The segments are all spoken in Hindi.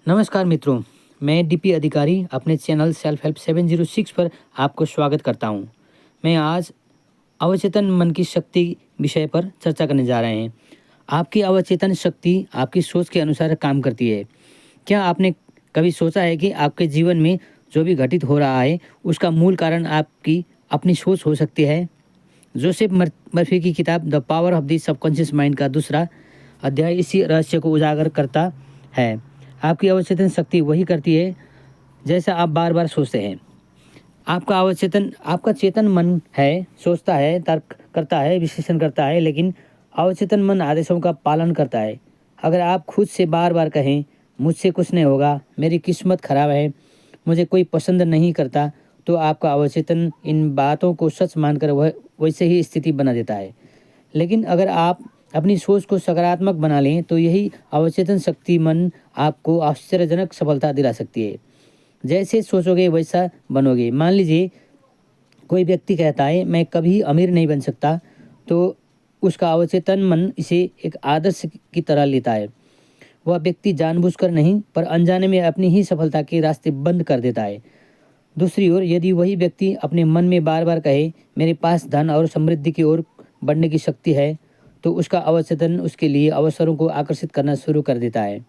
नमस्कार मित्रों, मैं डीपी अधिकारी अपने चैनल सेल्फ हेल्प 706 पर आपको स्वागत करता हूं। मैं आज अवचेतन मन की शक्ति विषय पर चर्चा करने जा रहे हैं। आपकी अवचेतन शक्ति आपकी सोच के अनुसार काम करती है। क्या आपने कभी सोचा है कि आपके जीवन में जो भी घटित हो रहा है उसका मूल कारण आपकी अपनी सोच हो सकती है? जोसेफ मर्फी की किताब the power of the subconscious mind का दूसरा अध्याय इसी रहस्य को उजागर करता है। आपकी अवचेतन शक्ति वही करती है जैसा आप बार बार सोचते हैं। आपका चेतन मन है, सोचता है, तर्क करता है, विश्लेषण करता है, लेकिन अवचेतन मन आदेशों का पालन करता है। अगर आप खुद से बार बार कहें मुझसे कुछ नहीं होगा, मेरी किस्मत खराब है, मुझे कोई पसंद नहीं करता, तो आपका अवचेतन इन बातों को सच मानकर वह वैसे ही स्थिति बना देता है। लेकिन अगर आप अपनी सोच को सकारात्मक बना लें तो यही अवचेतन शक्ति मन आपको आश्चर्यजनक सफलता दिला सकती है। जैसे सोचोगे वैसा बनोगे। मान लीजिए कोई व्यक्ति कहता है मैं कभी अमीर नहीं बन सकता, तो उसका अवचेतन मन इसे एक आदर्श की तरह लेता है। वह व्यक्ति जानबूझकर नहीं पर अनजाने में अपनी ही सफलता के रास्ते बंद कर देता है। दूसरी ओर यदि वही व्यक्ति अपने मन में बार बार कहे मेरे पास धन और समृद्धि की ओर बढ़ने की शक्ति है, तो उसका अवचेतन उसके लिए अवसरों को आकर्षित करना शुरू कर देता है।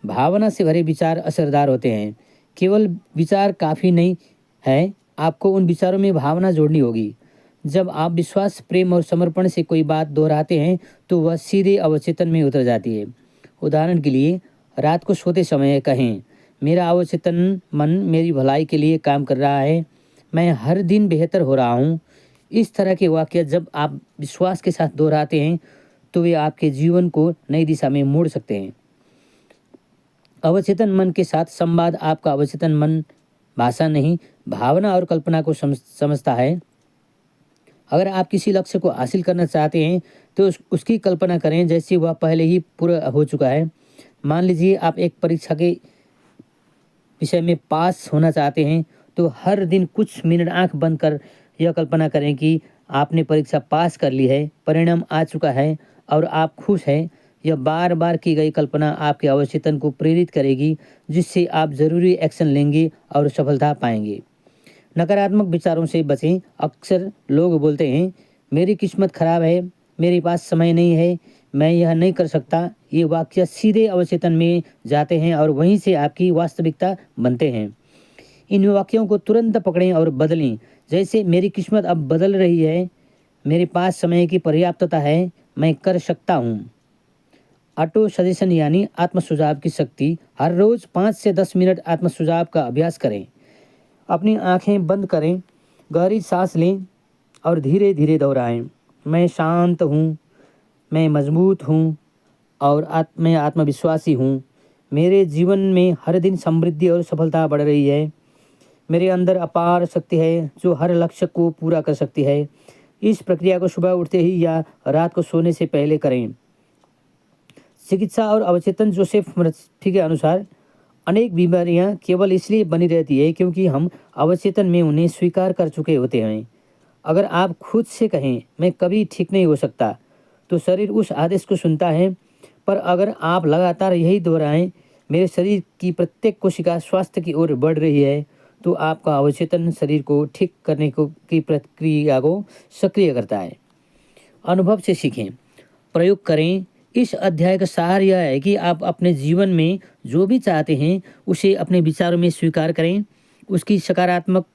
भावना से भरे विचार असरदार होते हैं। केवल विचार काफ़ी नहीं है, आपको उन विचारों में भावना जोड़नी होगी। जब आप विश्वास, प्रेम और समर्पण से कोई बात दोहराते हैं तो वह सीधे अवचेतन में उतर जाती है। उदाहरण के लिए रात को सोते समय कहें मेरा अवचेतन मन मेरी भलाई के लिए काम कर रहा है, मैं हर दिन बेहतर हो रहा हूँ। इस तरह के वाक्य जब आप विश्वास के साथ दोहराते हैं तो वे आपके जीवन को नई दिशा में मोड़ सकते हैं। अवचेतन मन के साथ संवाद। आपका अवचेतन मन भाषा नहीं, भावना और कल्पना को समझता है। अगर आप किसी लक्ष्य को हासिल करना चाहते हैं तो उसकी कल्पना करें जैसे वह पहले ही पूरा हो चुका है। मान लीजिए आप एक परीक्षा के विषय में पास होना चाहते हैं, तो हर दिन कुछ मिनट आंख बंद कर यह कल्पना करें कि आपने परीक्षा पास कर ली है, परिणाम आ चुका है और आप खुश हैं। यह बार बार की गई कल्पना आपके अवचेतन को प्रेरित करेगी, जिससे आप ज़रूरी एक्शन लेंगे और सफलता पाएंगे। नकारात्मक विचारों से बचें। अक्सर लोग बोलते हैं मेरी किस्मत खराब है, मेरे पास समय नहीं है, मैं यह नहीं कर सकता। ये वाक्य सीधे अवचेतन में जाते हैं और वहीं से आपकी वास्तविकता बनते हैं। इन वाक्यों को तुरंत पकड़ें और बदलें। जैसे मेरी किस्मत अब बदल रही है, मेरे पास समय की पर्याप्तता है, मैं कर सकता हूँ। ऑटो सजेशन यानी आत्म सुझाव की शक्ति। हर रोज़ 5 से 10 मिनट आत्म सुझाव का अभ्यास करें। अपनी आंखें बंद करें, गहरी सांस लें और धीरे धीरे दोहराएं। मैं शांत हूँ, मैं मजबूत हूँ और मैं आत्मविश्वासी हूँ। मेरे जीवन में हर दिन समृद्धि और सफलता बढ़ रही है। मेरे अंदर अपार शक्ति है जो हर लक्ष्य को पूरा कर सकती है। इस प्रक्रिया को सुबह उठते ही या रात को सोने से पहले करें। चिकित्सा और अवचेतन। जोसेफ मर्फी के अनुसार अनेक बीमारियां केवल इसलिए बनी रहती है क्योंकि हम अवचेतन में उन्हें स्वीकार कर चुके होते हैं। अगर आप खुद से कहें मैं कभी ठीक नहीं हो सकता, तो शरीर उस आदेश को सुनता है। पर अगर आप लगातार यही दोहराएं मेरे शरीर की प्रत्येक कोशिका स्वास्थ्य की ओर बढ़ रही है, तो आपका अवचेतन शरीर को ठीक करने की प्रक्रिया को सक्रिय करता है। अनुभव से सीखें, प्रयोग करें। इस अध्याय का सार यह है कि आप अपने जीवन में जो भी चाहते हैं उसे अपने विचारों में स्वीकार करें, उसकी सकारात्मक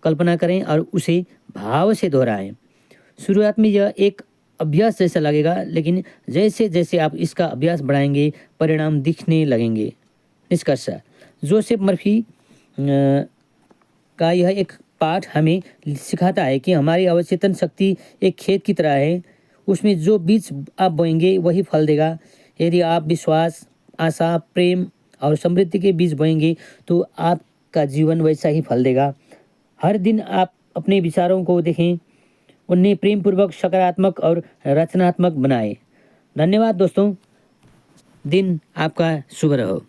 कल्पना करें और उसे भाव से दोहराएं। शुरुआत में यह एक अभ्यास जैसा लगेगा, लेकिन जैसे जैसे आप इसका अभ्यास बढ़ाएंगे परिणाम दिखने लगेंगे। निष्कर्ष, जोसेफ मर्फी का यह एक पाठ हमें सिखाता है कि हमारी अवचेतन शक्ति एक खेत की तरह है। उसमें जो बीज आप बोएंगे वही फल देगा। यदि आप विश्वास, आशा, प्रेम और समृद्धि के बीज बोएंगे तो आपका जीवन वैसा ही फल देगा। हर दिन आप अपने विचारों को देखें, उन्हें प्रेमपूर्वक, सकारात्मक और रचनात्मक बनाएं। धन्यवाद दोस्तों। दिन आपका शुभ रहो।